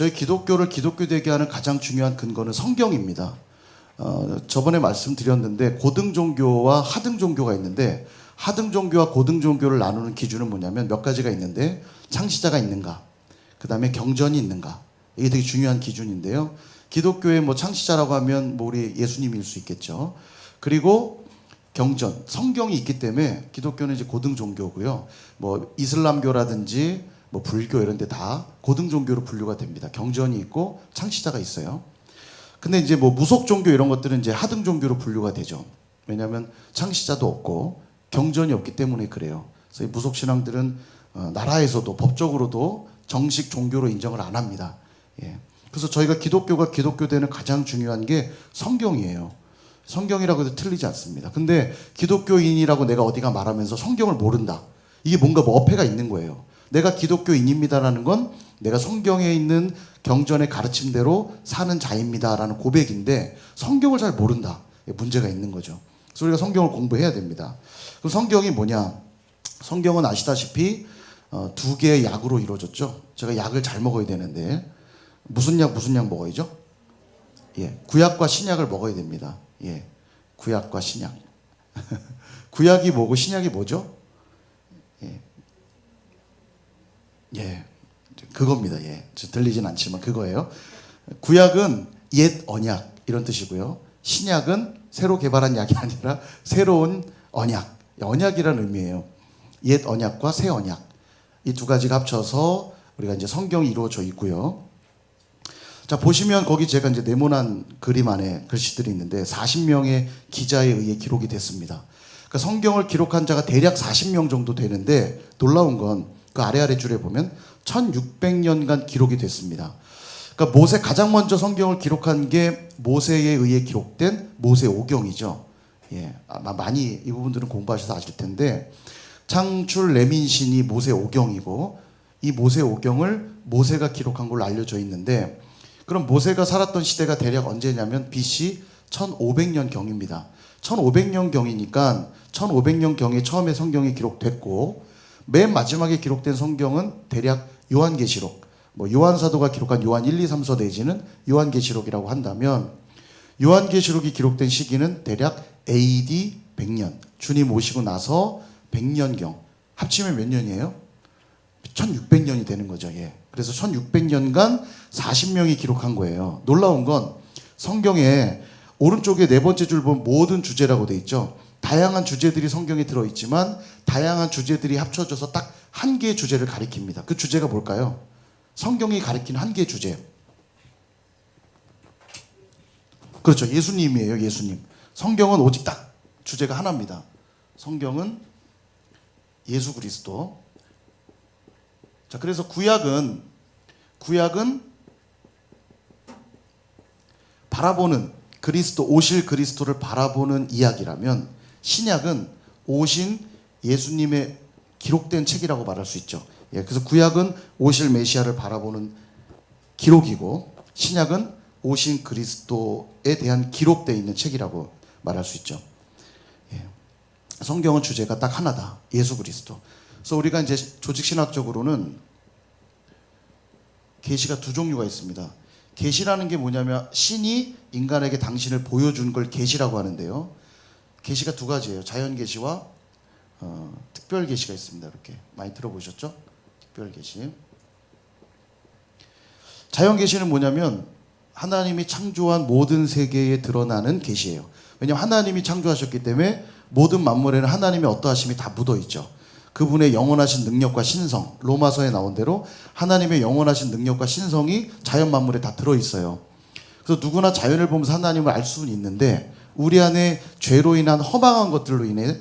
저희 기독교를 기독교 되게 하는 가장 중요한 근거는 성경입니다. 저번에 말씀드렸는데 고등 종교와 하등 종교가 있는데 하등 종교와 고등 종교를 나누는 기준은 뭐냐면 몇 가지가 있는데 창시자가 있는가, 그 다음에 경전이 있는가, 이게 되게 중요한 기준인데요. 기독교의 뭐 창시자라고 하면 뭐 우리 예수님일 수 있겠죠. 그리고 경전, 성경이 있기 때문에 기독교는 이제 고등 종교고요. 뭐 이슬람교라든지 뭐 불교 이런 데 다 고등 종교로 분류가 됩니다. 경전이 있고 창시자가 있어요. 근데 이제 뭐 무속 종교 이런 것들은 이제 하등 종교로 분류가 되죠. 왜냐하면 창시자도 없고 경전이 없기 때문에 그래요. 그래서 이 무속 신앙들은 나라에서도 법적으로도 정식 종교로 인정을 안 합니다. 예. 그래서 저희가 기독교가 기독교되는 가장 중요한 게 성경이에요. 성경이라고 해도 틀리지 않습니다. 근데 기독교인이라고 내가 어디가 말하면서 성경을 모른다. 이게 뭔가 뭐 어폐가 있는 거예요. 내가 기독교인입니다라는 건 내가 성경에 있는 경전의 가르침대로 사는 자입니다라는 고백인데 성경을 잘 모른다. 문제가 있는 거죠. 그래서 우리가 성경을 공부해야 됩니다. 그럼 성경이 뭐냐? 성경은 아시다시피 두 개의 약으로 이루어졌죠. 제가 약을 잘 먹어야 되는데 무슨 약 먹어야죠? 예, 구약과 신약을 먹어야 됩니다. 예, 구약과 신약. 구약이 뭐고 신약이 뭐죠? 예, 그겁니다. 예, 들리진 않지만 그거예요. 구약은 옛 언약 이런 뜻이고요. 신약은 새로 개발한 약이 아니라 새로운 언약, 언약이라는 의미예요. 옛 언약과 새 언약, 이 두 가지가 합쳐서 우리가 이제 성경이 이루어져 있고요. 자, 보시면 거기 제가 이제 네모난 그림 안에 글씨들이 있는데 40명의 기자에 의해 기록이 됐습니다. 그러니까 성경을 기록한 자가 대략 40명 정도 되는데 놀라운 건 그 아래 줄에 보면 1600년간 기록이 됐습니다. 그러니까 모세, 가장 먼저 성경을 기록한 게 모세에 의해 기록된 모세오경이죠. 예, 아마 많이 이 부분들은 공부하셔서 아실 텐데 창출 레민신이 모세오경이고 이 모세오경을 모세가 기록한 걸로 알려져 있는데 그럼 모세가 살았던 시대가 대략 언제냐면 BC 1500년경입니다. 1500년경이니까 1500년경에 처음에 성경이 기록됐고 맨 마지막에 기록된 성경은 대략 요한계시록, 뭐 요한사도가 기록한 요한 1, 2, 3서 내지는 요한계시록이라고 한다면 요한계시록이 기록된 시기는 대략 AD 100년, 주님 오시고 나서 100년경, 합치면 몇 년이에요? 1600년이 되는 거죠. 예. 그래서 1600년간 40명이 기록한 거예요. 놀라운 건 성경에 오른쪽에 네 번째 줄 보면 모든 주제라고 돼 있죠. 다양한 주제들이 성경에 들어있지만 다양한 주제들이 합쳐져서 딱 한 개의 주제를 가리킵니다. 그 주제가 뭘까요? 성경이 가리키는 한 개의 주제. 그렇죠. 예수님이에요. 예수님. 성경은 오직 딱 주제가 하나입니다. 성경은 예수 그리스도. 자, 그래서 구약은 바라보는 그리스도, 오실 그리스도를 바라보는 이야기라면 신약은 오신 예수님의 기록된 책이라고 말할 수 있죠. 예, 그래서 구약은 오실 메시아를 바라보는 기록이고 신약은 오신 그리스도에 대한 기록되어 있는 책이라고 말할 수 있죠. 예, 성경은 주제가 딱 하나다. 예수 그리스도. 그래서 우리가 이제 조직신학적으로는 계시가 두 종류가 있습니다. 계시라는 게 뭐냐면 신이 인간에게 당신을 보여준 걸 계시라고 하는데요. 계시가 두 가지예요. 자연 계시와 특별 계시가 있습니다. 이렇게 많이 들어보셨죠? 특별 계시. 자연 계시는 뭐냐면 하나님이 창조한 모든 세계에 드러나는 계시예요. 왜냐하면 하나님이 창조하셨기 때문에 모든 만물에는 하나님의 어떠하심이 다 묻어 있죠. 그분의 영원하신 능력과 신성, 로마서에 나온 대로 하나님의 영원하신 능력과 신성이 자연 만물에 다 들어있어요. 그래서 누구나 자연을 보면서 하나님을 알 수는 있는데 우리 안에 죄로 인한 허망한 것들로 인해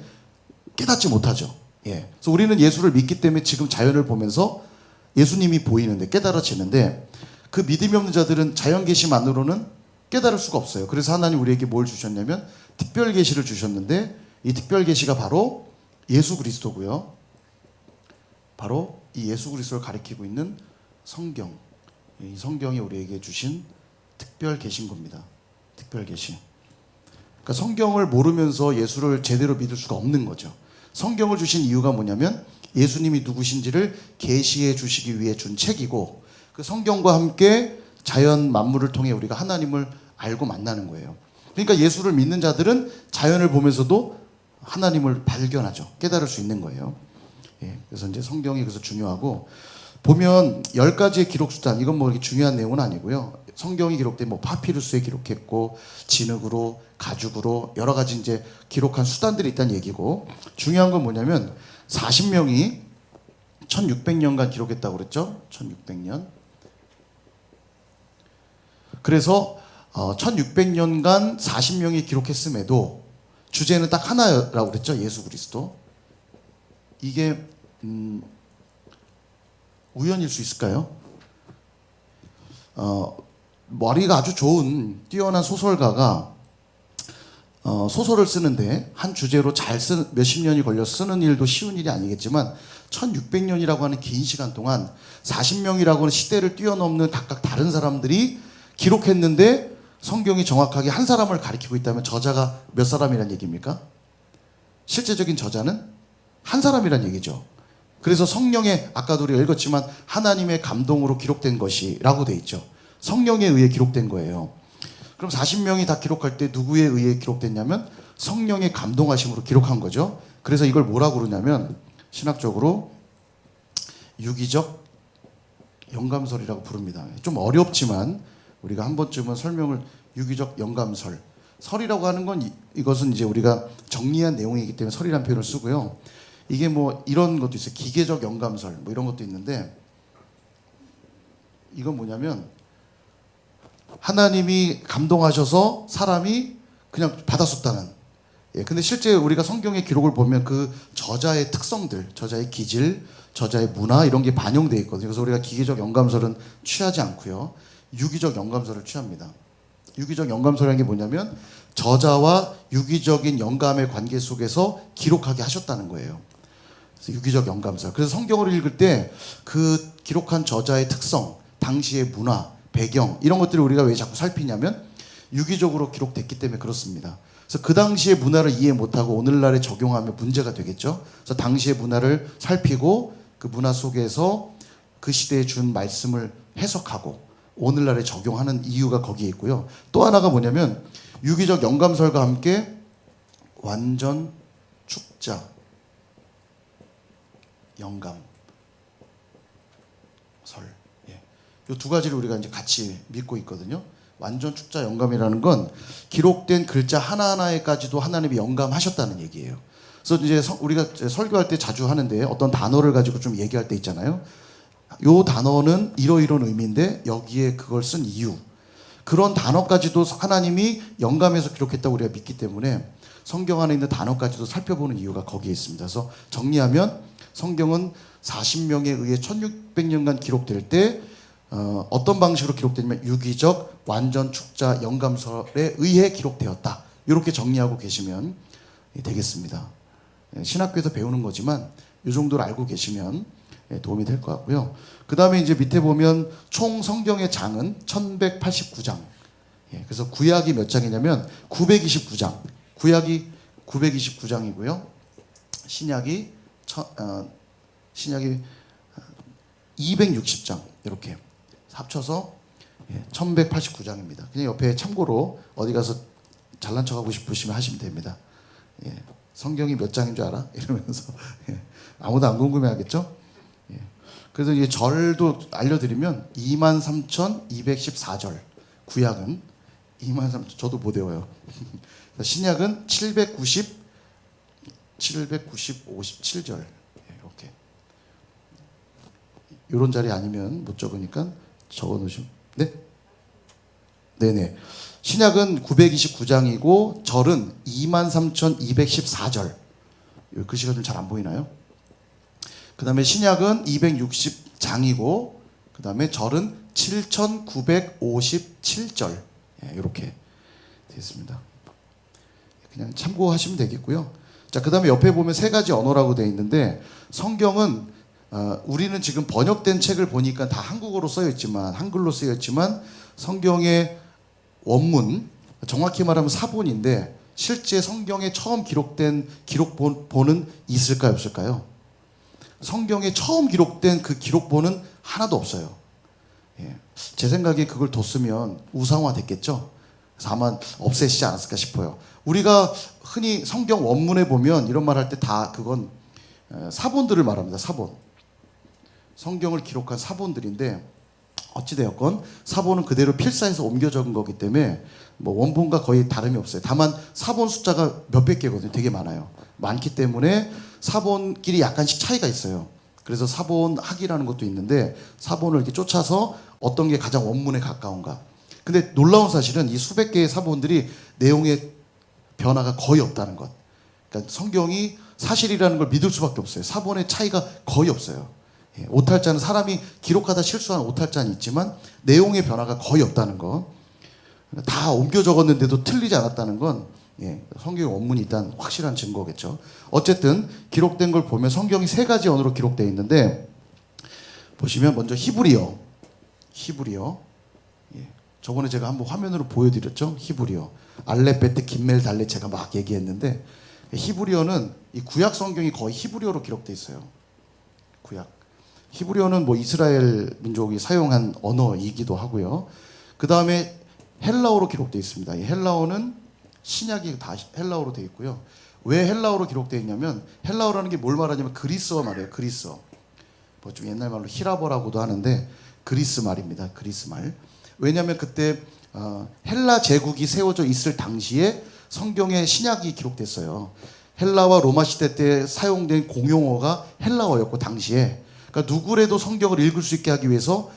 깨닫지 못하죠. 예. 그래서 우리는 예수를 믿기 때문에 지금 자연을 보면서 예수님이 보이는데 깨달아지는데 그 믿음이 없는 자들은 자연 계시만으로는 깨달을 수가 없어요. 그래서 하나님 우리에게 뭘 주셨냐면 특별 계시를 주셨는데 이 특별 계시가 바로 예수 그리스도고요. 바로 이 예수 그리스도를 가리키고 있는 성경. 이 성경이 우리에게 주신 특별 계시인 겁니다. 특별 계시. 그러니까 성경을 모르면서 예수를 제대로 믿을 수가 없는 거죠. 성경을 주신 이유가 뭐냐면 예수님이 누구신지를 계시해 주시기 위해 준 책이고 그 성경과 함께 자연 만물을 통해 우리가 하나님을 알고 만나는 거예요. 그러니까 예수를 믿는 자들은 자연을 보면서도 하나님을 발견하죠. 깨달을 수 있는 거예요. 예, 그래서 이제 성경이 그래서 중요하고, 보면 10가지의 기록 수단, 이건 뭐 이렇게 중요한 내용은 아니고요. 성경이 기록된 뭐 파피루스에 기록했고, 진흙으로, 가죽으로 여러 가지 이제 기록한 수단들이 있다는 얘기고, 중요한 건 뭐냐면 40명이 1600년간 기록했다고 그랬죠. 1600년. 그래서 1600년간 40명이 기록했음에도 주제는 딱 하나라고 그랬죠. 예수 그리스도. 이게 우연일 수 있을까요? 머리가 아주 좋은 뛰어난 소설가가 소설을 쓰는데 한 주제로 잘 쓰는, 몇십 년이 걸려 쓰는 일도 쉬운 일이 아니겠지만 1600년이라고 하는 긴 시간 동안 40명이라고 하는 시대를 뛰어넘는 각각 다른 사람들이 기록했는데, 성경이 정확하게 한 사람을 가리키고 있다면 저자가 몇 사람이란 얘기입니까? 실제적인 저자는 한 사람이란 얘기죠. 그래서 성령의, 아까도 우리가 읽었지만 하나님의 감동으로 기록된 것이라고 돼 있죠. 성령에 의해 기록된 거예요. 그럼 40명이 다 기록할 때 누구에 의해 기록됐냐면 성령의 감동하심으로 기록한 거죠. 그래서 이걸 뭐라고 그러냐면 신학적으로 유기적 영감설이라고 부릅니다. 좀 어렵지만 우리가 한 번쯤은 설명을, 유기적 영감설. 설이라고 하는 건 이것은 이제 우리가 정리한 내용이기 때문에 설이라는 표현을 쓰고요. 이게 뭐 이런 것도 있어요. 기계적 영감설 뭐 이런 것도 있는데, 이건 뭐냐면 하나님이 감동하셔서 사람이 그냥 받았었다는. 예, 근데 실제 우리가 성경의 기록을 보면 그 저자의 특성들, 저자의 기질, 저자의 문화 이런 게 반영되어 있거든요. 그래서 우리가 기계적 영감설은 취하지 않고요. 유기적 영감설을 취합니다. 유기적 영감설이라는 게 뭐냐면 저자와 유기적인 영감의 관계 속에서 기록하게 하셨다는 거예요. 그래서 유기적 영감설. 그래서 성경을 읽을 때 그 기록한 저자의 특성, 당시의 문화, 배경 이런 것들을 우리가 왜 자꾸 살피냐면 유기적으로 기록됐기 때문에 그렇습니다. 그래서 그 당시의 문화를 이해 못하고 오늘날에 적용하면 문제가 되겠죠. 그래서 당시의 문화를 살피고 그 문화 속에서 그 시대에 준 말씀을 해석하고 오늘날에 적용하는 이유가 거기에 있고요. 또 하나가 뭐냐면 유기적 영감설과 함께 완전 축자 영감설. 예. 이 두 가지를 우리가 이제 같이 믿고 있거든요. 완전 축자 영감이라는 건 기록된 글자 하나하나에까지도 하나님이 영감하셨다는 얘기예요. 그래서 이제 우리가 설교할 때 자주 하는데 어떤 단어를 가지고 좀 얘기할 때 있잖아요. 요 단어는 이러이러한 의미인데 여기에 그걸 쓴 이유, 그런 단어까지도 하나님이 영감해서 기록했다고 우리가 믿기 때문에 성경 안에 있는 단어까지도 살펴보는 이유가 거기에 있습니다. 그래서 정리하면 성경은 40명에 의해 1600년간 기록될 때 어떤 방식으로 기록되냐면 유기적 완전 축자 영감설에 의해 기록되었다. 이렇게 정리하고 계시면 되겠습니다. 신학교에서 배우는 거지만 이 정도를 알고 계시면 도움이 될 것 같고요. 그 다음에 이제 밑에 보면 총 성경의 장은 1189장. 그래서 구약이 몇 장이냐면 929장. 구약이 929장이고요. 신약이 260장. 이렇게 합쳐서 1189장입니다. 그냥 옆에 참고로 어디 가서 잘난 척하고 싶으시면 하시면 됩니다. 성경이 몇 장인 줄 알아? 이러면서 아무도 안 궁금해하겠죠? 그래서 이제 절도 알려드리면 23,214절, 구약은 23,000, 저도 못 외워요. 신약은 757절. 이렇게. 이런 자리 아니면 못 적으니까 적어 놓으시면. 네? 네네. 신약은 929장이고 절은 23,214절. 글씨가 좀 잘 안 보이나요? 그 다음에 신약은 260장이고 그 다음에 절은 7,957절. 이렇게 되어 있습니다. 그냥 참고하시면 되겠고요. 자, 그 다음에 옆에 보면 세 가지 언어라고 되어 있는데 성경은 우리는 지금 번역된 책을 보니까 다 한국어로 쓰여 있지만, 한글로 쓰여 있지만 성경의 원문, 정확히 말하면 사본인데 실제 성경에 처음 기록된 기록본은 있을까요, 없을까요? 성경에 처음 기록된 그 기록본은 하나도 없어요. 예. 제 생각에 그걸 뒀으면 우상화 됐겠죠. 그래서 아마 없애시지 않았을까 싶어요. 우리가 흔히 성경 원문에 보면 이런 말 할 때 다 그건 사본들을 말합니다. 사본. 성경을 기록한 사본들인데 어찌되었건 사본은 그대로 필사해서 옮겨 적은 거기 때문에 뭐 원본과 거의 다름이 없어요. 다만 사본 숫자가 몇백 개거든요. 되게 많아요. 많기 때문에 사본끼리 약간씩 차이가 있어요. 그래서 사본학이라는 것도 있는데 사본을 이렇게 쫓아서 어떤 게 가장 원문에 가까운가. 근데 놀라운 사실은 이 수백 개의 사본들이 내용의 변화가 거의 없다는 것. 그러니까 성경이 사실이라는 걸 믿을 수밖에 없어요. 사본의 차이가 거의 없어요. 예, 오탈자는 사람이 기록하다 실수한 오탈자는 있지만 내용의 변화가 거의 없다는 거. 다 옮겨 적었는데도 틀리지 않았다는 건 예, 성경의 원문이 일단 확실한 증거겠죠. 어쨌든 기록된 걸 보면 성경이 세 가지 언어로 기록되어 있는데 보시면 먼저 히브리어. 예, 저번에 제가 한번 화면으로 보여드렸죠. 히브리어. 알렙, 베트, 김멜, 달렛 제가 막 얘기했는데 히브리어는 이 구약 성경이 거의 히브리어로 기록되어 있어요. 구약. 히브리어는 뭐 이스라엘 민족이 사용한 언어이기도 하고요. 그 다음에 헬라어로 기록되어 있습니다. 이 헬라어는 신약이 다 헬라어로 되어 있고요. 왜 헬라어로 기록되어 있냐면 헬라어라는 게 뭘 말하냐면 그리스어 말이에요. 그리스어. 뭐 좀 옛날 말로 히라버라고도 하는데 그리스 말입니다. 그리스 말. 왜냐하면 그때 헬라 제국이 세워져 있을 당시에 성경에 신약이 기록됐어요. 헬라와 로마 시대 때 사용된 공용어가 헬라어였고 당시에 그러니까 누구라도 성경을 읽을 수 있게 하기 위해서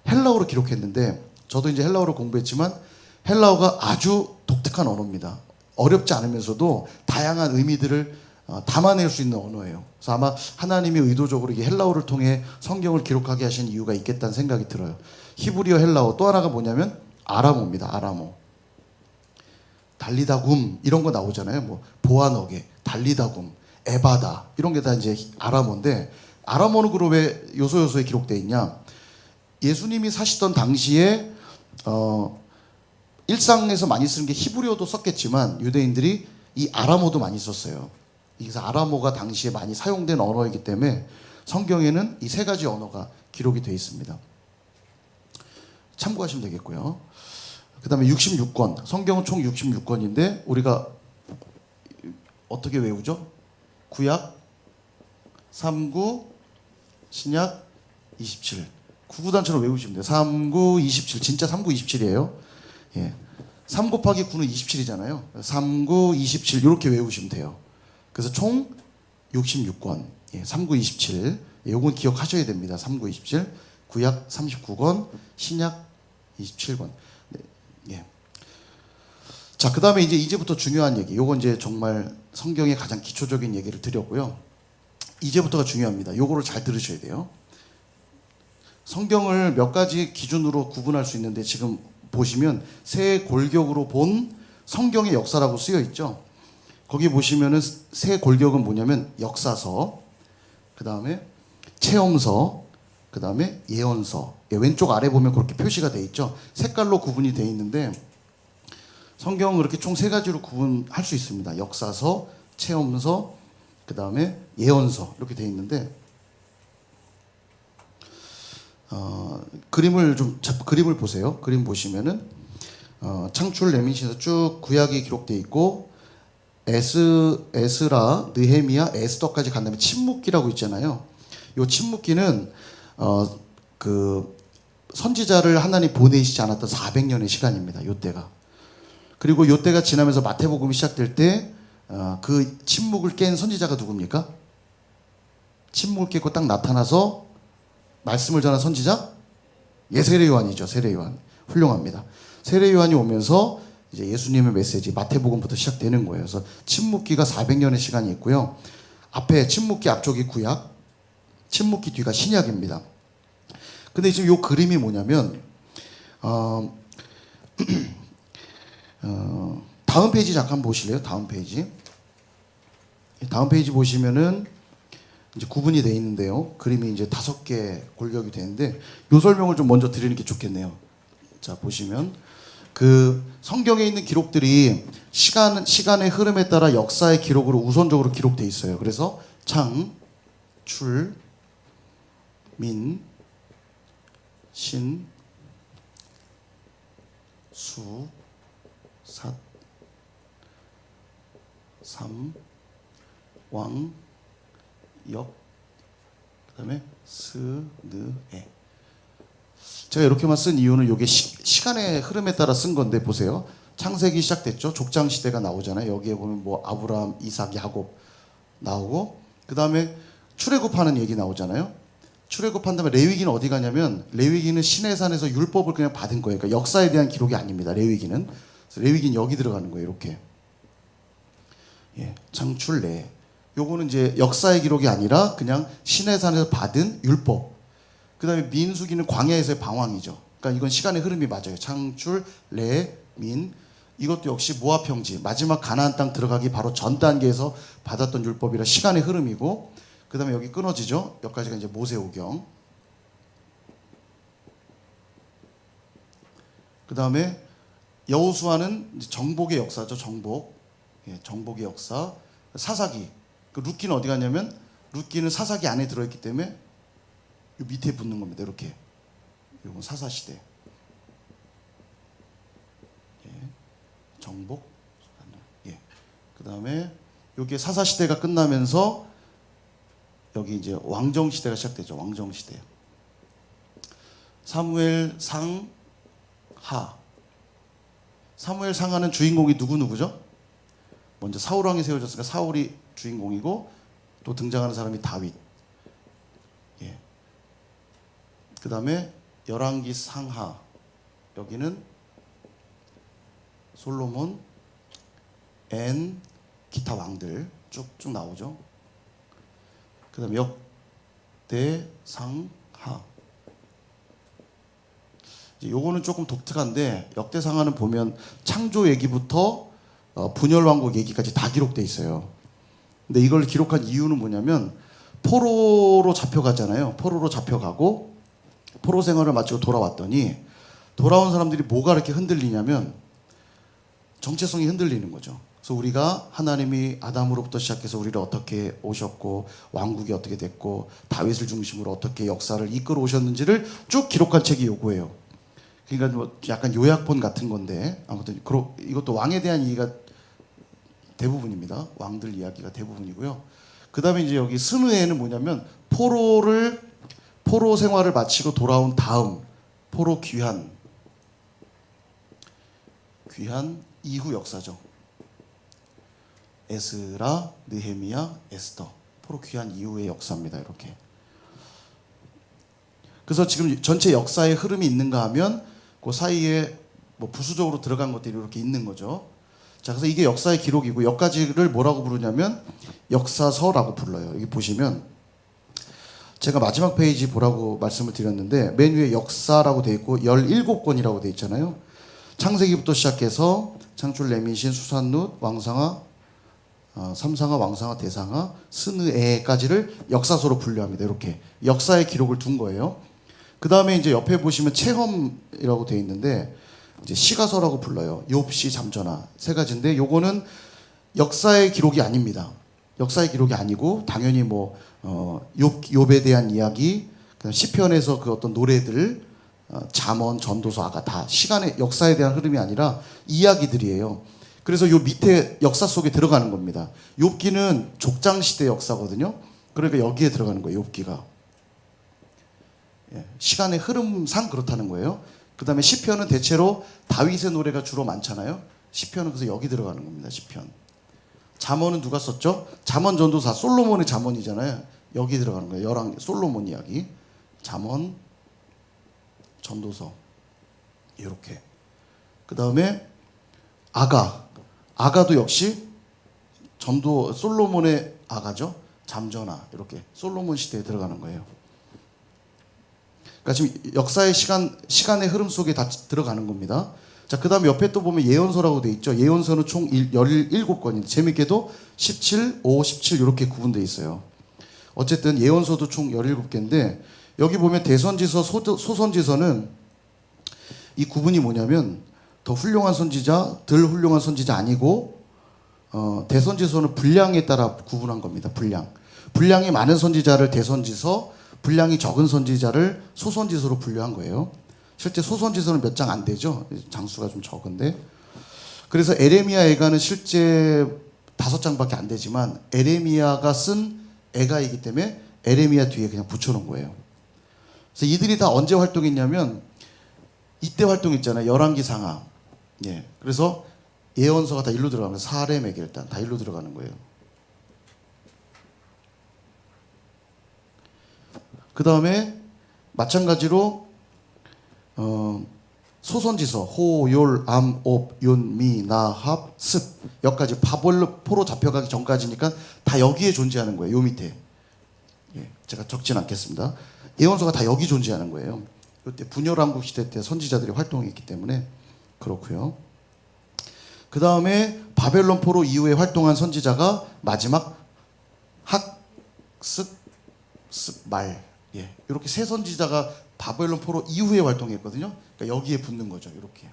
헬라어로 기록했는데 저도 이제 헬라어를 공부했지만 헬라어가 아주 독특한 언어입니다. 어렵지 않으면서도 다양한 의미들을 담아낼 수 있는 언어예요. 그래서 아마 하나님이 의도적으로 이 헬라어를 통해 성경을 기록하게 하신 이유가 있겠다는 생각이 들어요. 히브리어, 헬라어 또 하나가 뭐냐면 아람어입니다. 아람어. 달리다굼 이런 거 나오잖아요. 뭐 보아너게, 달리다굼, 에바다 이런 게 다 이제 아람어인데 아람어는 그럼 왜 요소요소에 기록되어 있냐? 예수님이 사시던 당시에 일상에서 많이 쓰는 게 히브리어도 썼겠지만 유대인들이 이 아람어도 많이 썼어요. 그래서 아람어가 당시에 많이 사용된 언어이기 때문에 성경에는 이 세 가지 언어가 기록이 되어 있습니다. 참고하시면 되겠고요. 그 다음에 66권. 성경은 총 66권인데 우리가 어떻게 외우죠? 구약 39, 신약 27. 구구단처럼 외우시면 돼요. 39, 27. 진짜 39, 27이에요. 예. 3 곱하기 9는 27이잖아요. 39, 27 이렇게 외우시면 돼요. 그래서 총 66권. 예. 39, 27. 예, 요건 기억하셔야 됩니다. 39, 27. 구약 39권, 신약 27권. 네. 예. 자, 그 다음에 이제부터 중요한 얘기. 요건 이제 정말 성경의 가장 기초적인 얘기를 드렸고요. 이제부터가 중요합니다. 요거를 잘 들으셔야 돼요. 성경을 몇 가지 기준으로 구분할 수 있는데 지금 보시면 세 골격으로 본 성경의 역사라고 쓰여 있죠. 거기 보시면은 세 골격은 뭐냐면 역사서, 그 다음에 체험서, 그 다음에 예언서. 왼쪽 아래 보면 그렇게 표시가 돼 있죠. 색깔로 구분이 돼 있는데 성경은 그렇게 총 세 가지로 구분할 수 있습니다. 역사서, 체험서, 그 다음에 예언서 이렇게 돼 있는데 그림을 보세요. 그림 보시면은 창출, 레위기에서 쭉 구약이 기록돼 있고 에스라, 느헤미야, 에스더까지 간 다음에 침묵기라고 있잖아요. 이 침묵기는 그 선지자를 하나님 보내시지 않았던 400년의 시간입니다. 요때가. 그리고 요때가 지나면서 마태복음이 시작될 때 그 침묵을 깬 선지자가 누굽니까? 침묵을 깨고 딱 나타나서 말씀을 전한 선지자? 예, 세례 요한이죠. 세례 요한. 훌륭합니다. 세례 요한이 오면서 이제 예수님의 메시지 마태복음부터 시작되는 거예요. 그래서 침묵기가 400년의 시간이 있고요. 앞에 침묵기 앞쪽이 구약, 침묵기 뒤가 신약입니다. 근데 지금 요 그림이 뭐냐면 다음 페이지 잠깐 보실래요? 다음 페이지. 다음 페이지 보시면은 이제 구분이 되어 있는데요. 그림이 이제 5개 골격이 되는데 요 설명을 좀 먼저 드리는 게 좋겠네요. 자, 보시면 그 성경에 있는 기록들이 시간의 흐름에 따라 역사의 기록으로 우선적으로 기록되어 있어요. 그래서 창, 출, 민, 신, 수, 삿, 삼, 왕, 역, 그다음에 스, 느, 에. 제가 이렇게만 쓴 이유는 이게 시간의 흐름에 따라 쓴 건데 보세요. 창세기 시작됐죠. 족장 시대가 나오잖아요. 여기에 보면 뭐 아브라함, 이삭, 야곱 나오고 그다음에 출애굽하는 얘기 나오잖아요. 출애굽한 다음에 레위기는 어디 가냐면 레위기는 시내산에서 율법을 그냥 받은 거예요. 그러니까 역사에 대한 기록이 아닙니다. 레위기는. 그래서 레위기는 여기 들어가는 거예요. 이렇게. 예, 창출래. 요거는 이제 역사의 기록이 아니라 그냥 시내산에서 받은 율법. 그다음에 민수기는 광야에서의 방황이죠. 그러니까 이건 시간의 흐름이 맞아요. 창출, 레, 민. 이것도 역시 모압 평지. 마지막 가나안 땅 들어가기 바로 전 단계에서 받았던 율법이라 시간의 흐름이고 그다음에 여기 끊어지죠. 여기까지가 이제 모세오경. 그다음에 여호수아는 정복의 역사죠. 정복. 예, 정복의 역사. 사사기. 그 룻기는 어디 갔냐면 룻기는 사사기 안에 들어있기 때문에 요 밑에 붙는 겁니다. 이렇게. 요건 사사시대. 예. 정복. 예. 그다음에 여기에 사사시대가 끝나면서 여기 이제 왕정시대가 시작되죠. 왕정시대. 사무엘 상하. 사무엘 상하는 주인공이 누구죠? 먼저 사울왕이 세워졌으니까 사울이 주인공이고 또 등장하는 사람이 다윗. 예. 그 다음에 열왕기 상하. 여기는 솔로몬, 앤, 기타 왕들 쭉쭉 나오죠. 그 다음에 역대 상하. 요거는 조금 독특한데 역대 상하는 보면 창조 얘기부터 분열 왕국 얘기까지 다 기록돼 있어요. 근데 이걸 기록한 이유는 뭐냐면 포로로 잡혀가잖아요. 포로로 잡혀가고 포로 생활을 마치고 돌아왔더니 돌아온 사람들이 뭐가 이렇게 흔들리냐면 정체성이 흔들리는 거죠. 그래서 우리가 하나님이 아담으로부터 시작해서 우리를 어떻게 오셨고 왕국이 어떻게 됐고 다윗을 중심으로 어떻게 역사를 이끌어 오셨는지를 쭉 기록한 책이 요거예요. 그러니까 뭐 약간 요약본 같은 건데 아무튼 이것도 왕에 대한 얘기가 대부분입니다. 왕들 이야기가 대부분이고요. 그 다음에 이제 여기 스느에는 뭐냐면 포로 생활을 마치고 돌아온 다음 포로 귀환 이후 역사죠. 에스라, 느헤미야, 에스더. 포로 귀환 이후의 역사입니다. 이렇게. 그래서 지금 전체 역사의 흐름이 있는가 하면 그 사이에 뭐 부수적으로 들어간 것들이 이렇게 있는 거죠. 자, 그래서 이게 역사의 기록이고 여기까지를 뭐라고 부르냐면 역사서라고 불러요. 여기 보시면 제가 마지막 페이지 보라고 말씀을 드렸는데 맨 위에 역사라고 돼 있고 17권이라고 돼 있잖아요. 창세기부터 시작해서 창출, 레민신, 수산룻, 왕상하, 삼상하, 왕상하, 대상하, 스느에까지를 역사서로 분류합니다. 이렇게 역사의 기록을 둔 거예요. 그 다음에 이제 옆에 보시면 체험이라고 돼 있는데 이제 시가서라고 불러요. 욥시, 잠전하 세 가지인데 요거는 역사의 기록이 아닙니다. 역사의 기록이 아니고 당연히 뭐 욥에 대한 이야기, 시편에서 그 어떤 노래들, 잠언, 전도서, 아가 다 시간의 역사에 대한 흐름이 아니라 이야기들이에요. 그래서 요 밑에 역사 속에 들어가는 겁니다. 욥기는 족장 시대 역사거든요. 그러니까 여기에 들어가는 거예요. 욥기가. 예, 시간의 흐름상 그렇다는 거예요. 그 다음에 시편은 대체로 다윗의 노래가 주로 많잖아요. 시편은 그래서 여기 들어가는 겁니다. 시편. 잠언은 누가 썼죠? 잠언, 전도서 솔로몬의 잠언이잖아요. 여기 들어가는 거예요. 열왕 솔로몬 이야기. 잠언, 전도서 이렇게. 그 다음에 아가도 역시 전도 솔로몬의 아가죠. 잠전하 이렇게 솔로몬 시대에 들어가는 거예요. 그러니까 지금 역사의 시간의 흐름 속에 다 들어가는 겁니다. 자, 그 다음에 옆에 또 보면 예언서라고 돼 있죠. 예언서는 총 17권인데 재밌게도 17, 5, 17 이렇게 구분되어 있어요. 어쨌든 예언서도 총 17개인데 여기 보면 대선지서, 소선지서는 이 구분이 뭐냐면 더 훌륭한 선지자, 덜 훌륭한 선지자 아니고 대선지서는 분량에 따라 구분한 겁니다. 분량이 많은 선지자를 대선지서, 분량이 적은 선지자를 소선지서로 분류한 거예요. 실제 소선지서는 몇 장 안 되죠. 장수가 좀 적은데. 그래서 에레미야 애가는 실제 5장밖에 안 되지만 에레미야가 쓴 애가이기 때문에 에레미야 뒤에 그냥 붙여놓은 거예요. 그래서 이들이 다 언제 활동했냐면 이때 활동했잖아요. 열왕기상하. 예. 그래서 예언서가 다 일로 들어가는 거예요. 사렘 에겔단 다 일로 들어가는 거예요. 그 다음에 마찬가지로 소선지서 호, 욜, 암, 옵, 윤, 미, 나, 합, 습 여기까지 바벨포로 잡혀가기 전까지니까 다 여기에 존재하는 거예요. 요 밑에. 예, 제가 적진 않겠습니다. 예언서가 다 여기 존재하는 거예요. 이때 분열왕국 시대 때 선지자들이 활동했기 때문에 그렇고요. 그 다음에 바벨론 포로 이후에 활동한 선지자가 마지막 학, 습, 말. 예, 이렇게 세 선지자가 바벨론 포로 이후에 활동했거든요. 그러니까 여기에 붙는 거죠. 이렇게.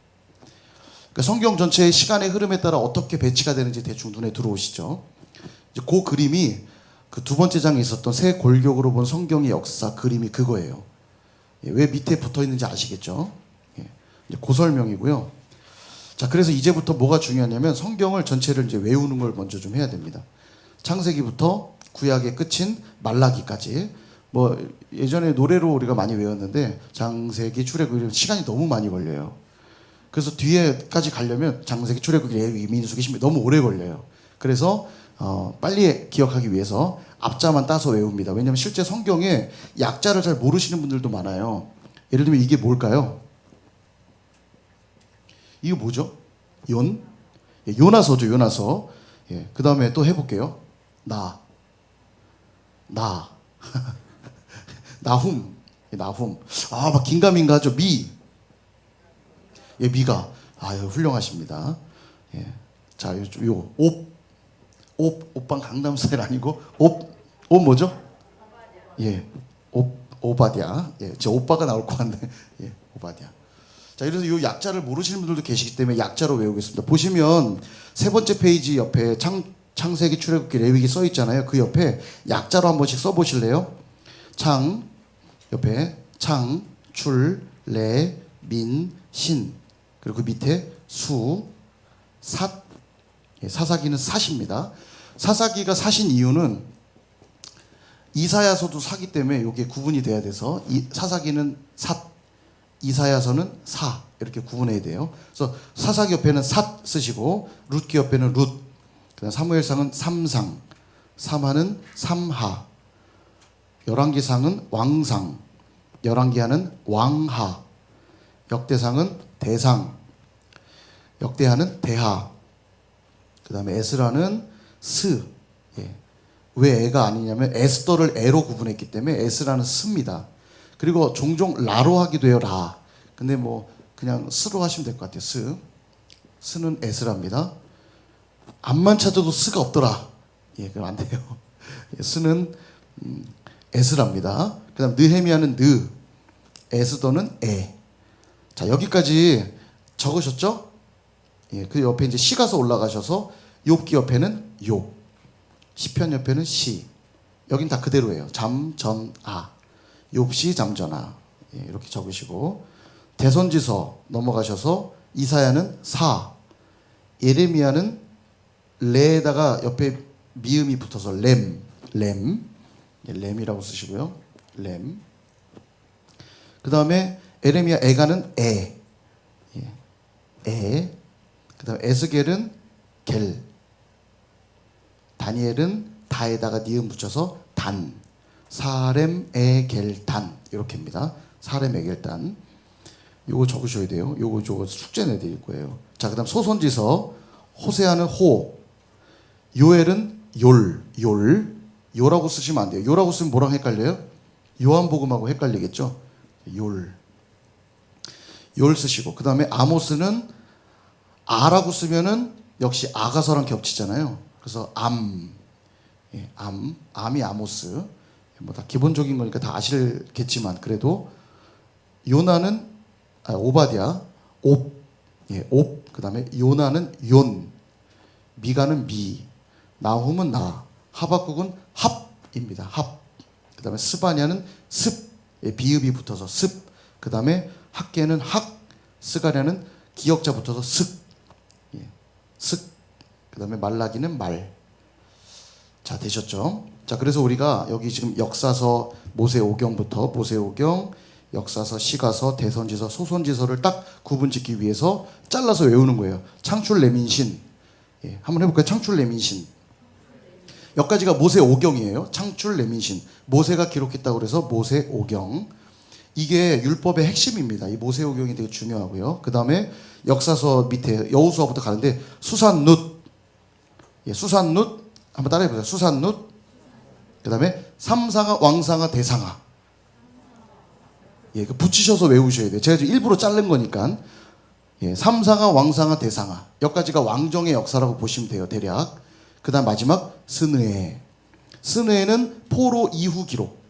그러니까 성경 전체의 시간의 흐름에 따라 어떻게 배치가 되는지 대충 눈에 들어오시죠. 이제 그 그림이 그 두 번째 장에 있었던 새 골격으로 본 성경의 역사 그림이 그거예요. 예, 왜 밑에 붙어 있는지 아시겠죠? 예, 이제 그 설명이고요. 자, 그래서 이제부터 뭐가 중요하냐면 성경을 전체를 이제 외우는 걸 먼저 좀 해야 됩니다. 창세기부터 구약의 끝인 말라기까지. 뭐 예전에 노래로 우리가 많이 외웠는데 장세기, 출애굽 시간이 너무 많이 걸려요. 그래서 뒤에까지 가려면 장세기, 출애굽, 레위기, 민수기, 신명기 너무 오래 걸려요. 그래서 빨리 기억하기 위해서 앞자만 따서 외웁니다. 왜냐하면 실제 성경에 약자를 잘 모르시는 분들도 많아요. 예를 들면 이게 뭘까요? 이거 뭐죠? 연? 예, 요나서죠. 요나서. 예, 그 다음에 또 해볼게요. 나. 나훔. 예, 나훔. 아, 막 긴가민가 하죠. 미. 예, 미가. 아유, 훌륭하십니다. 예. 자, 요, 옵방 강남 스타일 아니고, 옵 뭐죠? 예. 오바댜. 예, 제 오빠가 나올 것 같네. 예, 오바댜. 자, 이래서 이 약자를 모르시는 분들도 계시기 때문에 약자로 외우겠습니다. 보시면 세 번째 페이지 옆에 창세기, 출애굽기, 레위기 써 있잖아요. 그 옆에 약자로 한 번씩 써 보실래요? 창 옆에 창, 출, 레, 민, 신. 그리고 그 밑에 수, 삿. 예, 사사기는 삿입니다. 사사기가 삿인 이유는 이사야서도 사기 때문에 이게 구분이 돼야 돼서 사사기는 삿, 이사야서는 사 이렇게 구분해야 돼요. 그래서 사사기 옆에는 삿 쓰시고 룻기 옆에는 룻, 그다음 사무엘상은 삼상, 삼하는 삼하, 열왕기상은 왕상, 열왕기하는 왕하, 역대상은 대상, 역대하는 대하, 그다음에 에스라는 스. 예. 왜 애가 아니냐면 에스더를 애로 구분했기 때문에 에스라는 스입니다. 그리고 종종 라로 하기도 해요. 라. 근데 뭐 그냥 스로 하시면 될 것 같아요. 스. 스는 에스라입니다. 앞만 찾아도 스가 없더라. 예, 그럼 안 돼요. 스는 에스라입니다. 그다음 느헤미야는 느, 에스더는 에. 자, 여기까지 적으셨죠? 예, 그 옆에 이제 시 가서 올라가셔서 욥기 옆에는 욥, 시편 옆에는 시. 여긴 다 그대로예요. 잠, 전, 아. 욥시, 잠전아. 예, 이렇게 적으시고 대선지서 넘어가셔서 이사야는 사, 예레미야는 레에다가 옆에 미음이 붙어서 렘. 예, 렘이라고 쓰시고요. 렘. 그 다음에 에레미야 에가는 에. 예, 에. 그 다음에 에스겔은 겔. 다니엘은 다에다가 니은 붙여서 단. 사렘 에겔단 이렇게입니다. 사렘 에겔단. 요거 적으셔야 돼요. 요거 숙제 내드릴 거예요. 자, 그다음 소선지서 호세아는 호, 요엘은 요라고 쓰시면 안 돼요. 요라고 쓰면 뭐랑 헷갈려요? 요한복음하고 헷갈리겠죠. 요 쓰시고 그다음에 아모스는 아라고 쓰면은 역시 아가서랑 겹치잖아요. 그래서 예, 암이 아모스. 뭐 다 기본적인 거니까 다 아시겠지만 그래도 요나는 오바댜, 예, 그다음에 요나는 욘, 미가는 미, 나훔은 나, 하박국은 합입니다. 합. 그다음에 스바냐는 습, 예, 비읍이 붙어서 습. 그다음에 학계는 학, 스가랴는 기역자 붙어서 슥, 예, 슥. 그다음에 말라기는 말. 자, 되셨죠? 자, 그래서 우리가 여기 지금 역사서 모세오경부터 모세오경, 역사서, 시가서, 대선지서, 소선지서를 딱 구분짓기 위해서 잘라서 외우는 거예요. 창출 레민신. 예, 한번 해볼까요? 창출 레민신. 여기까지가 모세오경이에요. 창출 레민신. 모세가 기록했다고 그래서 모세오경. 이게 율법의 핵심입니다. 이 모세오경이 되게 중요하고요. 그 다음에 역사서 밑에 여호수아부터 가는데 수산룻. 예, 수산룻. 한번 따라해보세요. 수산룻. 그 다음에 삼상아, 왕상아, 대상아. 예, 그 붙이셔서 외우셔야 돼요. 제가 지금 일부러 자른 거니까. 예, 삼상아, 왕상아, 대상아. 여기까지가 왕정의 역사라고 보시면 돼요. 대략. 그 다음 마지막 스느에. 스느에는 포로 이후 기록.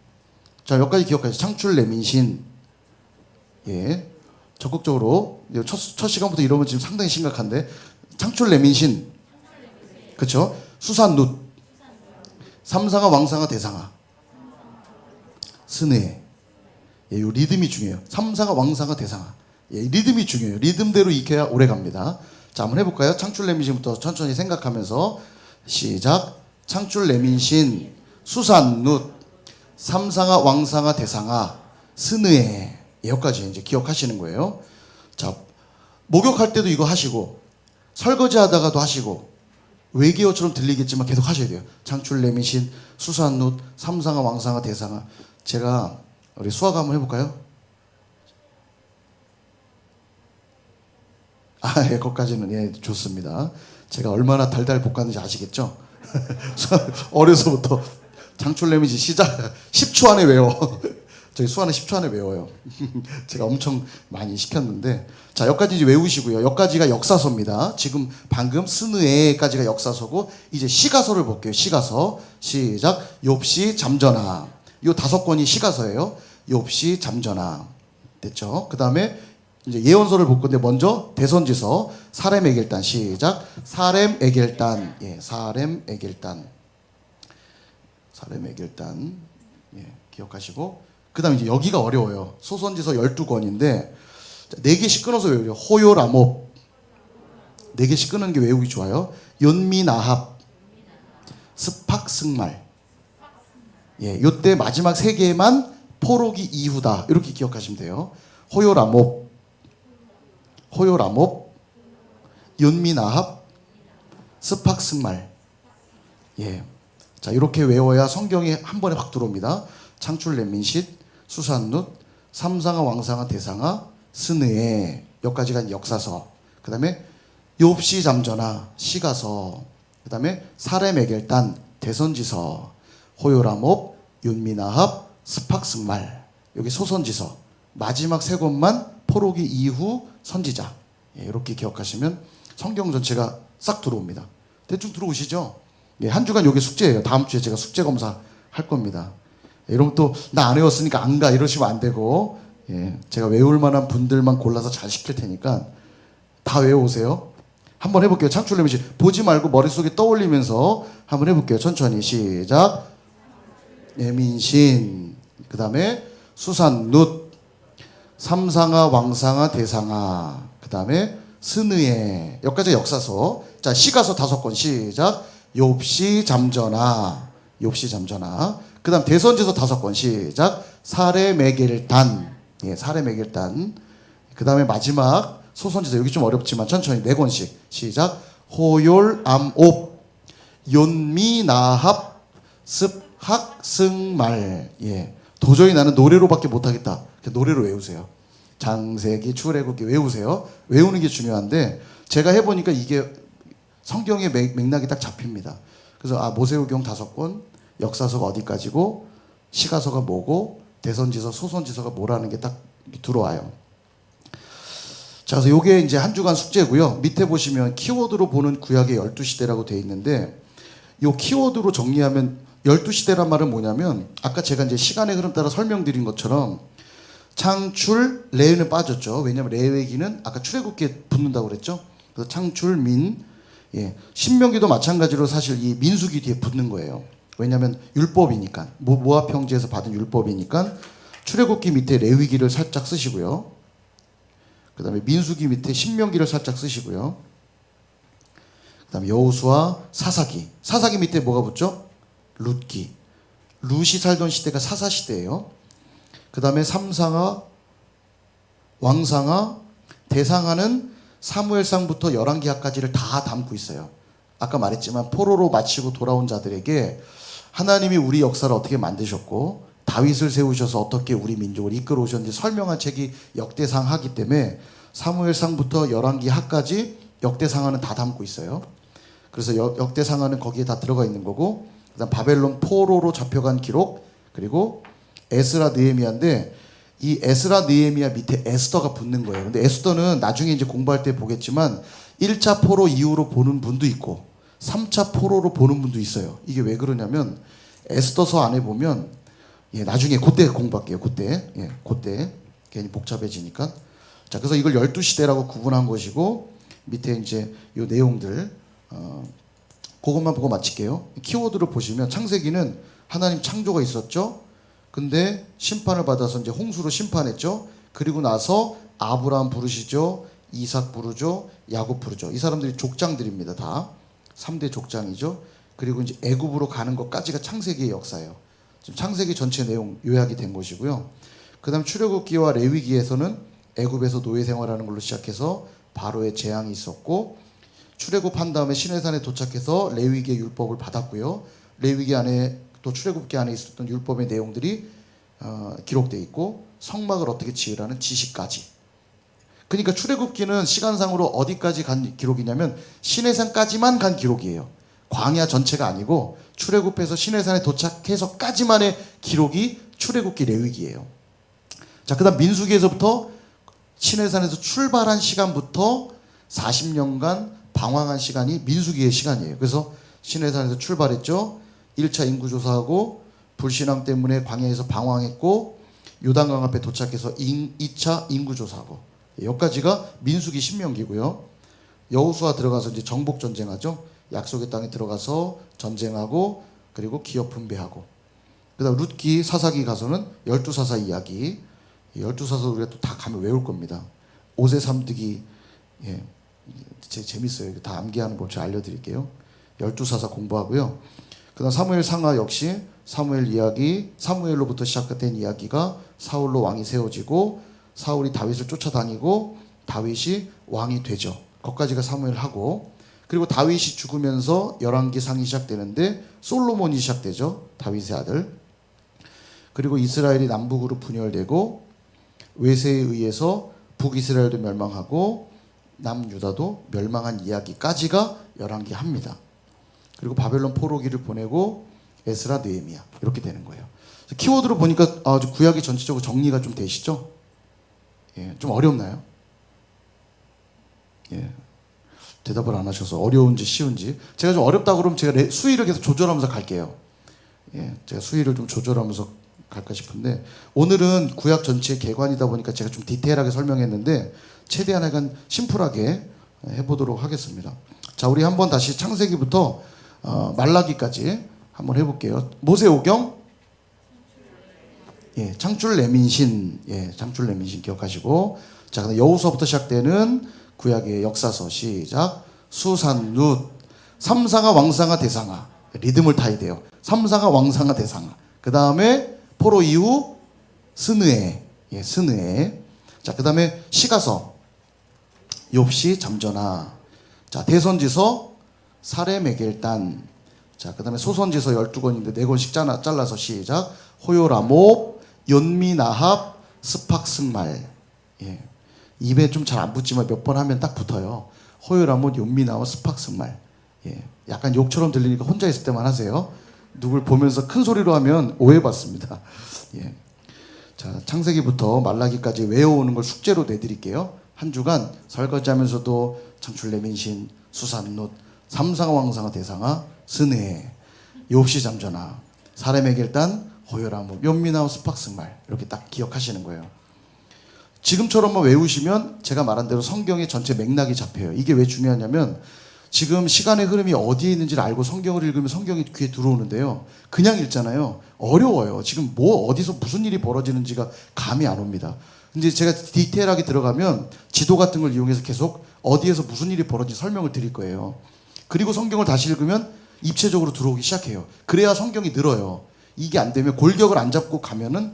자, 여기까지 기억하세요. 창출 레민신. 예, 적극적으로 첫 시간부터 이러면 지금 상당히 심각한데 창출 레민신. 그렇죠? 수산룻. 삼상아, 왕상아, 대상아. 스느에. 예, 요 리듬이 중요해요. 삼상아, 왕상아, 대상아. 예, 리듬이 중요해요. 리듬대로 익혀야 오래 갑니다. 자, 한번 해볼까요? 창출 레민신부터 천천히 생각하면서 시작. 창출 레민신, 수산룻, 삼상아, 왕상아, 대상아, 스느에. 예, 여기까지 이제 기억하시는 거예요. 자, 목욕할 때도 이거 하시고, 설거지 하다가도 하시고, 외계어처럼 들리겠지만 계속 하셔야 돼요. 창출 레민신, 수산룻, 삼상아, 왕상아, 대상아. 제가 우리 수학 한번 해볼까요? 아, 예, 거기까지는 예, 좋습니다. 제가 얼마나 달달 볶았는지 아시겠죠? 어려서부터 창출 레민신 시작 10초 안에 외워. 저희 수아는 10초 안에 외워요. 제가 엄청 많이 시켰는데. 자, 여기까지 이제 외우시고요. 여기까지가 역사서입니다. 지금 방금 스느에까지가 역사서고, 이제 시가서를 볼게요. 시가서. 시작. 욥시, 잠전하. 요 5권이 시가서예요. 욥시, 잠전하. 됐죠? 그 다음에 이제 예언서를 볼 건데, 먼저 대선지서, 사렘 에겔단. 시작. 사렘 에겔단. 예, 사렘 에겔단. 사렘 에겔단. 예, 기억하시고. 그 다음에 이제 여기가 어려워요. 소선지서 12권인데 4개씩 끊어서 외우죠. 호요라몹. 4개씩 끊는 게 외우기 좋아요. 연미나합, 스팍승말. 예, 요때 마지막 3개만 포로기 이후다. 이렇게 기억하시면 돼요. 호요라몹, 호요라몹, 연미나합, 스팍승말. 예, 자, 이렇게 외워야 성경이 한 번에 확 들어옵니다. 창출 레민신, 수산룻, 삼상아, 왕상아, 대상아, 스느에. 여기까지가 역사서. 그 다음에 욥시, 잠전하, 시가서. 그 다음에 사렘 에겔단, 대선지서, 호요라몹, 윤미나합, 스팍승말. 여기 소선지서. 마지막 3권만 포로기 이후 선지자. 예, 이렇게 기억하시면 성경 전체가 싹 들어옵니다. 대충 들어오시죠? 예, 한 주간 여기 숙제예요. 다음 주에 제가 숙제 검사 할 겁니다. 여러분 또 나 안 외웠으니까 안 가 이러시면 안 되고, 예, 제가 외울 만한 분들만 골라서 잘 시킬 테니까 다 외워오세요. 한번 해볼게요. 창출 레민신 보지 말고 머릿속에 떠올리면서 한번 해볼게요. 천천히 시작. 레민신, 그 다음에 수산룻, 삼상아, 왕상아, 대상아, 그 다음에 스느에. 여기까지 역사서. 자, 시가서 5권 시작. 욥시, 잠전하, 욥시, 잠전하. 그 다음 대선지서 5권 시작. 사렘 에겔단. 예, 사렘 에겔단. 그 다음에 마지막 소선지서. 여기 좀 어렵지만 천천히 4권씩 시작. 호욜암옵, 연미나합, 습학승말. 예, 도저히 나는 노래로밖에 못하겠다. 노래로 외우세요. 장세기, 출애굽기 외우세요. 외우는 게 중요한데 제가 해보니까 이게 성경의 맥락이 딱 잡힙니다. 그래서 모세오경 5권, 역사서가 어디까지고, 시가서가 뭐고, 대선지서, 소선지서가 뭐라는 게 딱 들어와요. 자, 그래서 요게 이제 한 주간 숙제고요. 밑에 보시면 키워드로 보는 구약의 12시대라고 되어 있는데, 요 키워드로 정리하면 12시대란 말은 뭐냐면, 아까 제가 이제 시간의 흐름 따라 설명드린 것처럼 창출, 레위는 빠졌죠. 왜냐면 레위기는 아까 출애굽기에 붙는다고 그랬죠. 그래서 창출, 민, 예, 신명기도 마찬가지로 사실 이 민수기 뒤에 붙는 거예요. 왜냐하면 율법이니까, 모압 형제에서 받은 율법이니까 출애굽기 밑에 레위기를 살짝 쓰시고요. 그 다음에 민수기 밑에 신명기를 살짝 쓰시고요. 그 다음에 여호수아, 사사기. 사사기 밑에 뭐가 붙죠? 룻기. 룻이 살던 시대가 사사 시대예요. 그 다음에 삼상아, 왕상아, 대상아는 사무엘상부터 열왕기하까지를 다 담고 있어요. 아까 말했지만 포로로 마치고 돌아온 자들에게 하나님이 우리 역사를 어떻게 만드셨고 다윗을 세우셔서 어떻게 우리 민족을 이끌어 오셨는지 설명한 책이 역대상하기 때문에 사무엘상부터 열왕기하까지 역대상하는 다 담고 있어요. 그래서 역대상하는 거기에 다 들어가 있는 거고, 그다음 바벨론 포로로 잡혀간 기록, 그리고 에스라 느헤미야인데 이 에스라 느헤미야 밑에 에스더가 붙는 거예요. 근데 에스더는 나중에 이제 공부할 때 보겠지만 1차 포로 이후로 보는 분도 있고 3차 포로로 보는 분도 있어요. 이게 왜 그러냐면 에스더서 안에 보면 나중에 그때 공부할게요. 그때 괜히 복잡해지니까. 자, 그래서 이걸 12시대라고 구분한 것이고 밑에 이제 요 내용들 그것만 보고 마칠게요. 키워드를 보시면 창세기는 하나님 창조가 있었죠. 근데 심판을 받아서 이제 홍수로 심판했죠. 그리고 나서 아브라함 부르시죠. 이삭 부르죠. 야곱 부르죠. 이 사람들이 족장들입니다. 다 3대 족장이죠. 그리고 이제 애굽으로 가는 것까지가 창세기의 역사예요. 지금 창세기 전체 내용 요약이 된 것이고요. 그다음 출애굽기와 레위기에서는 애굽에서 노예 생활하는 걸로 시작해서 바로의 재앙이 있었고, 출애굽한 다음에 시내산에 도착해서 레위기의 율법을 받았고요. 레위기 안에 또 출애굽기 안에 있었던 율법의 내용들이 기록되어 있고, 성막을 어떻게 지으라는 지시까지. 그러니까 출애굽기는 시간상으로 어디까지 간 기록이냐면 시내산까지만 간 기록이에요. 광야 전체가 아니고 출애굽해서 시내산에 도착해서까지만의 기록이 출애굽기 레위기예요. 자, 그다음 민수기에서부터 시내산에서 출발한 시간부터 40년간 방황한 시간이 민수기의 시간이에요. 그래서 시내산에서 출발했죠. 1차 인구조사하고 불신앙 때문에 광야에서 방황했고 요단강 앞에 도착해서 2차 인구조사하고, 여기까지가 민수기 신명기고요. 여호수아 들어가서 이제 정복 전쟁하죠. 약속의 땅에 들어가서 전쟁하고 그리고 기업 분배하고, 그다음 룻기 사사기 가서는 12사사 이야기. 12사사 우리가 또 다 가면 외울 겁니다. 오세 삼득이 재밌어요. 다 암기하는 법 제가 알려드릴게요. 12사사 공부하고요. 그다음 사무엘 상하 역시 사무엘 이야기, 사무엘로부터 시작된 이야기가 사울로 왕이 세워지고 사울이 다윗을 쫓아다니고 다윗이 왕이 되죠. 거기까지가 사무엘하고, 그리고 다윗이 죽으면서 열왕기상이 시작되는데 솔로몬이 시작되죠. 다윗의 아들. 그리고 이스라엘이 남북으로 분열되고 외세에 의해서 북이스라엘도 멸망하고 남유다도 멸망한 이야기까지가 열왕기합니다. 그리고 바벨론 포로기를 보내고 에스라 느헤미야 이렇게 되는 거예요. 키워드로 보니까 구약이 전체적으로 정리가 좀 되시죠? 좀 어렵나요? 대답을 안 하셔서 어려운지 쉬운지. 제가 좀 어렵다 그러면 제가 수위를 계속 조절하면서 갈게요. 제가 수위를 좀 조절하면서 갈까 싶은데, 오늘은 구약 전체의 개관이다 보니까 제가 좀 디테일하게 설명했는데 최대한 약간 심플하게 해보도록 하겠습니다. 자, 우리 한번 다시 창세기부터 말라기까지 한번 해볼게요. 모세오경, 창출 레민신, 창출 레민신 기억하시고, 자, 그다음 여호수아부터 시작되는 구약의 역사서 시작. 수산, 룻, 삼상아, 왕상아, 대상아. 리듬을 타야 돼요. 삼상아, 왕상아, 대상아. 그 다음에 포로 이후 스느에, 스느에. 자, 그 다음에 시가서, 욥시, 잠전하. 자, 대선지서, 사레메겔단. 자, 그 다음에 소선지서 12권인데 4권씩 잘라서 시작. 호요라몹, 연미나합, 스팍승말. 입에 좀 잘 안 붙지만 몇 번 하면 딱 붙어요. 호요라못, 연미나합, 스팍승말. 약간 욕처럼 들리니까 혼자 있을 때만 하세요. 누굴 보면서 큰 소리로 하면 오해받습니다. 자, 창세기부터 말라기까지 외워오는 걸 숙제로 내드릴게요. 한 주간 설거지하면서도 창출 레민신, 수산룻, 삼상아, 왕상아, 대상아, 스네, 욥시, 잠전하, 사레메겔단, 호요라못, 연미나합, 스팍승말. 이렇게 딱 기억하시는 거예요. 지금처럼만 외우시면 제가 말한 대로 성경의 전체 맥락이 잡혀요. 이게 왜 중요하냐면 지금 시간의 흐름이 어디에 있는지를 알고 성경을 읽으면 성경이 귀에 들어오는데요. 그냥 읽잖아요. 어려워요. 지금 어디서 무슨 일이 벌어지는지가 감이 안 옵니다. 근데 제가 디테일하게 들어가면 지도 같은 걸 이용해서 계속 어디에서 무슨 일이 벌어진지 설명을 드릴 거예요. 그리고 성경을 다시 읽으면 입체적으로 들어오기 시작해요. 그래야 성경이 늘어요. 이게 안 되면 골격을 안 잡고 가면은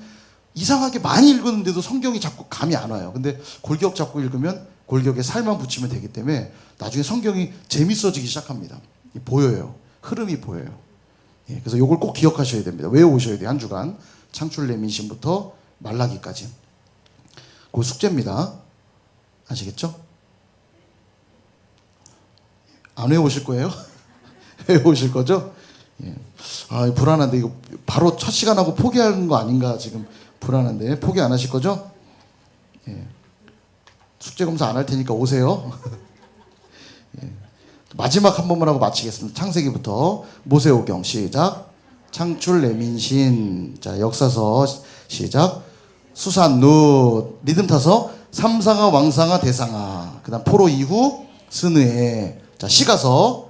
이상하게 많이 읽었는데도 성경이 자꾸 감이 안 와요. 근데 골격 잡고 읽으면 골격에 살만 붙이면 되기 때문에 나중에 성경이 재밌어지기 시작합니다. 보여요. 흐름이 보여요. 예, 그래서 이걸 꼭 기억하셔야 됩니다. 외워오셔야 돼요. 한 주간. 창출 레민신부터 말라기까지. 그 숙제입니다. 아시겠죠? 안 외우실 거예요? 외우실 거죠? 예. 아, 불안한데 이거 바로 첫 시간 하고 포기하는 거 아닌가 지금 불안한데 포기 안 하실 거죠? 예. 숙제 검사 안 할 테니까 오세요. 예. 마지막 한 번만 하고 마치겠습니다. 창세기부터 모세오경 시작. 창출 레민신. 자, 역사서 시작. 수산누 리듬 타서 삼상아 왕상아 대상아. 그다음 포로 이후 스느에. 자, 시가서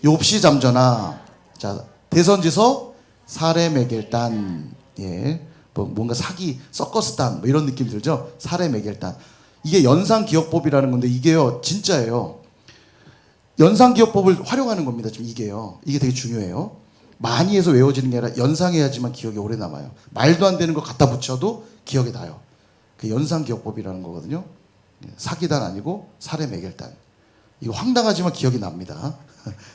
욥시 잠전하. 자, 대선지서 사레메겔단. 예. 뭐 뭔가 사기 서커스단 뭐 이런 느낌 들죠? 사레메겔단. 이게 연상기억법이라는 건데 이게요 진짜예요. 연상기억법을 활용하는 겁니다. 지금 이게요. 이게 되게 중요해요. 많이 해서 외워지는 게 아니라 연상해야지만 기억이 오래 남아요. 말도 안 되는 거 갖다 붙여도 기억에 나요. 그 연상기억법이라는 거거든요. 사기단 아니고 사레메겔단. 이거 황당하지만 기억이 납니다.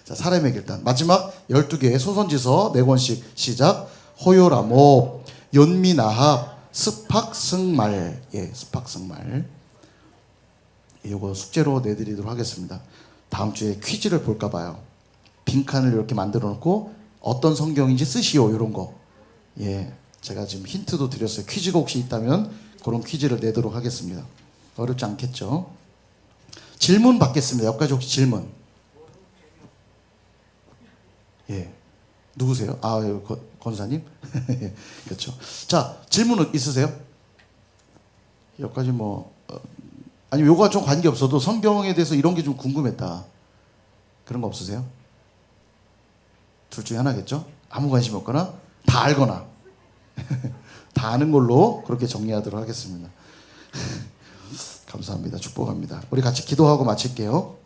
자, 사레메겔단. 마지막 12개의 소선지서 4권씩 시작. 호요라모, 연미나합, 스팍승말. 예, 스팍승말. 이거 숙제로 내드리도록 하겠습니다. 다음 주에 퀴즈를 볼까 봐요. 빈칸을 이렇게 만들어 놓고 어떤 성경인지 쓰시오 이런 거. 예, 제가 지금 힌트도 드렸어요. 퀴즈가 혹시 있다면 그런 퀴즈를 내도록 하겠습니다. 어렵지 않겠죠? 질문 받겠습니다. 여기까지 혹시 질문? 예, 누구세요? 아, 권사님? 그렇죠. 자, 질문은 있으세요? 여기까지 뭐 아니 요거가 좀 관계 없어도 성경에 대해서 이런 게 좀 궁금했다. 그런 거 없으세요? 둘 중에 하나겠죠? 아무 관심 없거나 다 알거나 다 아는 걸로 그렇게 정리하도록 하겠습니다. 감사합니다. 축복합니다. 우리 같이 기도하고 마칠게요.